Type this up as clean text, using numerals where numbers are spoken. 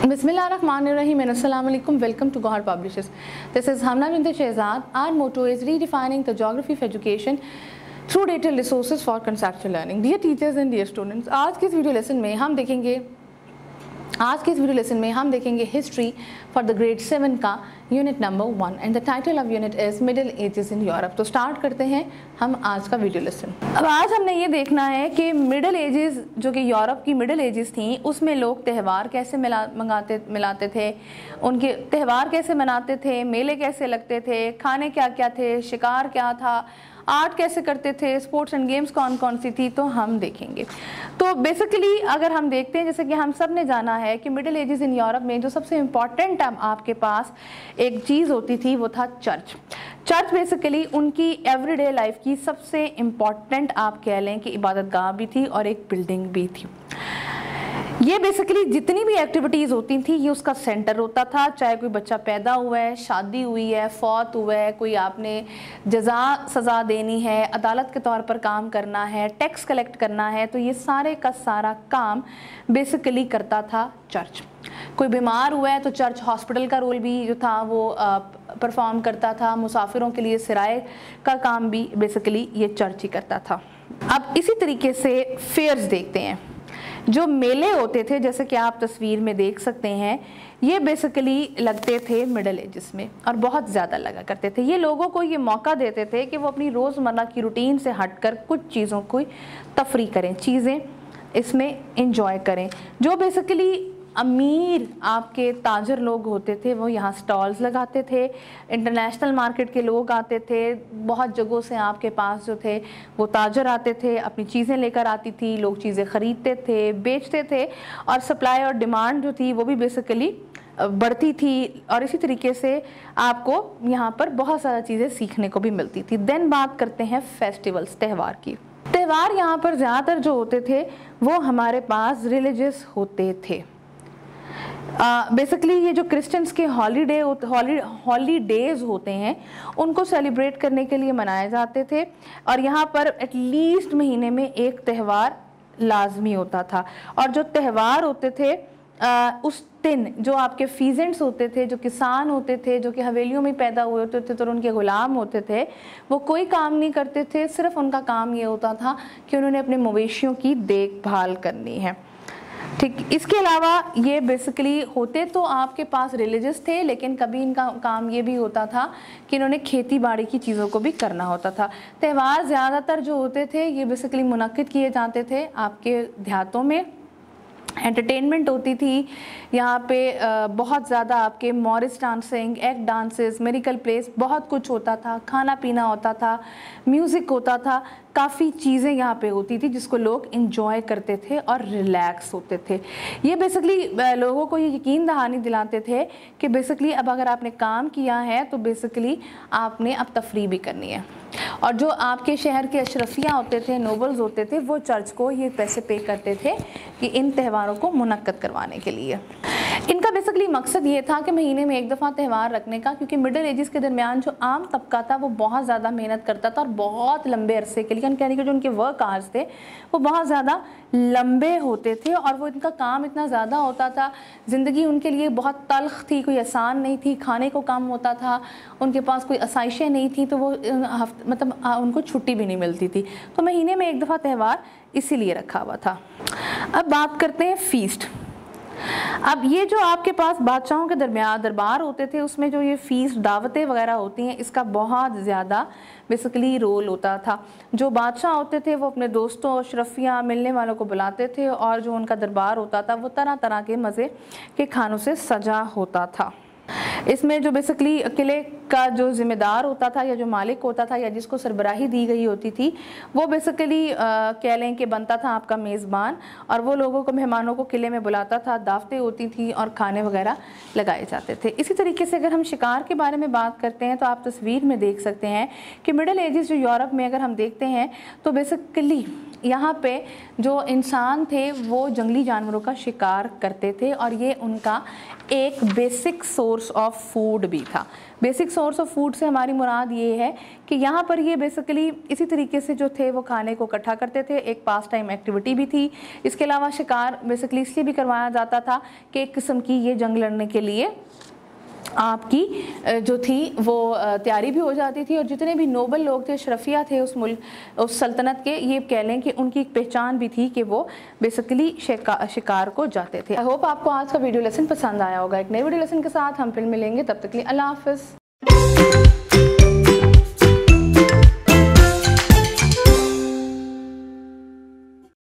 Bismillahirrahmanirrahim and Assalamu alaikum. Welcome to Gohar Publishers. This is Hamna Bint Shehzad. Our motto is redefining the geography of education through detailed resources for conceptual learning. Dear teachers and dear students, आज के इस video lesson में हम देखेंगे history for the grade 7 का unit number 1 and the title of unit is middle ages in Europe. तो start करते हैं हम आज का वीडियो लेसन। अब आज हमने ये देखना है कि मिडिल एजेस जो कि यूरोप की मिडिल एजेस थी उसमें लोग त्यौहार कैसे मिलाते थे, उनके त्यौहार कैसे मनाते थे, मेले कैसे लगते थे, खाने क्या क्या थे, शिकार क्या था, आर्ट कैसे करते थे, स्पोर्ट्स एंड गेम्स कौन कौन सी थी, तो हम देखेंगे। तो बेसिकली अगर हम देखते हैं, जैसे कि हम सब ने जाना है कि मिडिल एजेस इन यूरोप में जो सबसे इम्पॉर्टेंट आपके पास एक चीज़ होती थी वो था चर्च। चर्च बेसिकली उनकी एवरीडे लाइफ की सबसे इम्पॉर्टेंट आप कह लें कि इबादतगाह भी थी और एक बिल्डिंग भी थी। ये बेसिकली जितनी भी एक्टिविटीज़ होती थी ये उसका सेंटर होता था, चाहे कोई बच्चा पैदा हुआ है, शादी हुई है, फौत हुआ है, कोई आपने जजा सज़ा देनी है, अदालत के तौर पर काम करना है, टैक्स कलेक्ट करना है, तो ये सारे का सारा काम बेसिकली करता था चर्च। कोई बीमार हुआ है तो चर्च हॉस्पिटल का रोल भी जो था वो परफॉर्म करता था, मुसाफिरों के लिए सिराए का काम भी बेसिकली ये चर्च ही करता था। अब इसी तरीके से फेयर्स देखते हैं। जो मेले होते थे जैसे कि आप तस्वीर में देख सकते हैं, ये बेसिकली लगते थे मिडिल एजेस में और बहुत ज़्यादा लगा करते थे। ये लोगों को ये मौका देते थे कि वो अपनी रोज़मर्रा की रूटीन से हटकर कुछ चीज़ों को तफरी करें, चीज़ें इसमें इंजॉय करें। जो बेसिकली अमीर आपके ताजर लोग होते थे वो यहाँ स्टॉल्स लगाते थे, इंटरनेशनल मार्केट के लोग आते थे, बहुत जगहों से आपके पास जो थे वो ताजर आते थे, अपनी चीज़ें लेकर आती थी, लोग चीज़ें ख़रीदते थे, बेचते थे और सप्लाई और डिमांड जो थी वो भी बेसिकली बढ़ती थी। और इसी तरीके से आपको यहाँ पर बहुत सारी चीज़ें सीखने को भी मिलती थी। देन बात करते हैं फेस्टिवल्स, त्यौहार की। त्यौहार यहाँ पर ज़्यादातर जो होते थे वो हमारे पास रिलीजियस होते थे। बेसिकली ये जो क्रिश्चियंस के हॉलीडेज होते हैं उनको सेलिब्रेट करने के लिए मनाए जाते थे और यहाँ पर एटलीस्ट महीने में एक त्यौहार लाजमी होता था। और जो त्यौहार होते थे उस दिन जो आपके फीजेंट्स होते थे, जो किसान होते थे, जो कि हवेलियों में पैदा हुए होते थे तो उनके गुलाम होते थे, वो कोई काम नहीं करते थे, सिर्फ उनका काम ये होता था कि उन्होंने अपने मवेशियों की देखभाल करनी है। ठीक, इसके अलावा ये बेसिकली होते तो आपके पास रिलीजियस थे, लेकिन कभी इनका काम ये भी होता था कि इन्होंने खेती बाड़ी की चीज़ों को भी करना होता था। त्यौहार ज़्यादातर जो होते थे ये बेसिकली मुनक्किद किए जाते थे आपके देहातों में। एंटरटेनमेंट होती थी यहाँ पे, बहुत ज़्यादा आपके मॉरिस डांसिंग, एक्ट डांसेस, मेरिकल प्लेस, बहुत कुछ होता था, खाना पीना होता था, म्यूज़िक होता था, काफ़ी चीज़ें यहाँ पे होती थी जिसको लोग इंजॉय करते थे और रिलैक्स होते थे। ये बेसिकली लोगों को ये यकीन दहानी दिलाते थे कि बेसिकली अब अगर आपने काम किया है तो बेसिकली आपने अब तफरी भी करनी है। और जो आपके शहर के अशरफियाँ होते थे, नोबल्स होते थे, वो चर्च को ये पैसे पे करते थे कि इन त्यौहारों को मुनक्कद करवाने के लिए। इनका बेसिकली मकसद ये था कि महीने में एक दफ़ा त्यौहार रखने का, क्योंकि मिडिल एजेस के दरमियान जो आम तबका था वो बहुत ज़्यादा मेहनत करता था और बहुत लंबे अरसे के लिए, यानी कि जो उनके वर्क आवर्स थे वो बहुत ज़्यादा लंबे होते थे और वो इनका काम इतना ज़्यादा होता था, ज़िंदगी उनके लिए बहुत तल्ख थी, कोई आसान नहीं थी, खाने को कम होता था, उनके पास कोई आसाइशें नहीं थी, तो वो उनको छुट्टी भी नहीं मिलती थी। तो महीने में एक दफ़ा त्यौहार इसीलिए रखा हुआ था। अब बात करते हैं फीस्ट। अब ये जो आपके पास बादशाहों के दरमियान दरबार होते थे उसमें जो ये फीस्ट दावतें वगैरह होती हैं इसका बहुत ज़्यादा बेसिकली रोल होता था। जो बादशाह होते थे वो अपने दोस्तों, अशरफियाँ, मिलने वालों को बुलाते थे और जो उनका दरबार होता था वो तरह तरह के मज़े के खानों से सजा होता था। इसमें जो बेसिकली किले का जो ज़िम्मेदार होता था या जो मालिक होता था या जिसको सरबराही दी गई होती थी वो बेसिकली कह लें कि बनता था आपका मेज़बान और वो लोगों को, मेहमानों को किले में बुलाता था, दावतें होती थी और खाने वगैरह लगाए जाते थे। इसी तरीके से अगर हम शिकार के बारे में बात करते हैं तो आप तस्वीर में देख सकते हैं कि मिडिल एजेस जो यूरोप में अगर हम देखते हैं तो बेसिकली यहाँ पे जो इंसान थे वो जंगली जानवरों का शिकार करते थे और ये उनका एक basic source of of food भी था। बेसिक सोर्स ऑफ फूड से हमारी मुराद ये है कि यहाँ पर ये बेसिकली इसी तरीके से जो थे वो खाने को इकट्ठा करते थे, एक पास टाइम एक्टिविटी भी थी। इसके अलावा शिकार बेसिकली इसलिए भी करवाया जाता था कि एक किस्म की ये जंग लड़ने के लिए आपकी जो थी वो तैयारी भी हो जाती थी। और जितने भी नोबल लोग थे, अशरफिया थे उस मुल्क उस सल्तनत के, ये कह लें कि उनकी एक पहचान भी थी कि वो बेसिकली शिकार को जाते थे। आई होप आपको आज का वीडियो लेसन पसंद आया होगा। एक नए वीडियो लेसन के साथ हम फिर मिलेंगे, तब तक के लिए अल्लाह हाफ़िज़।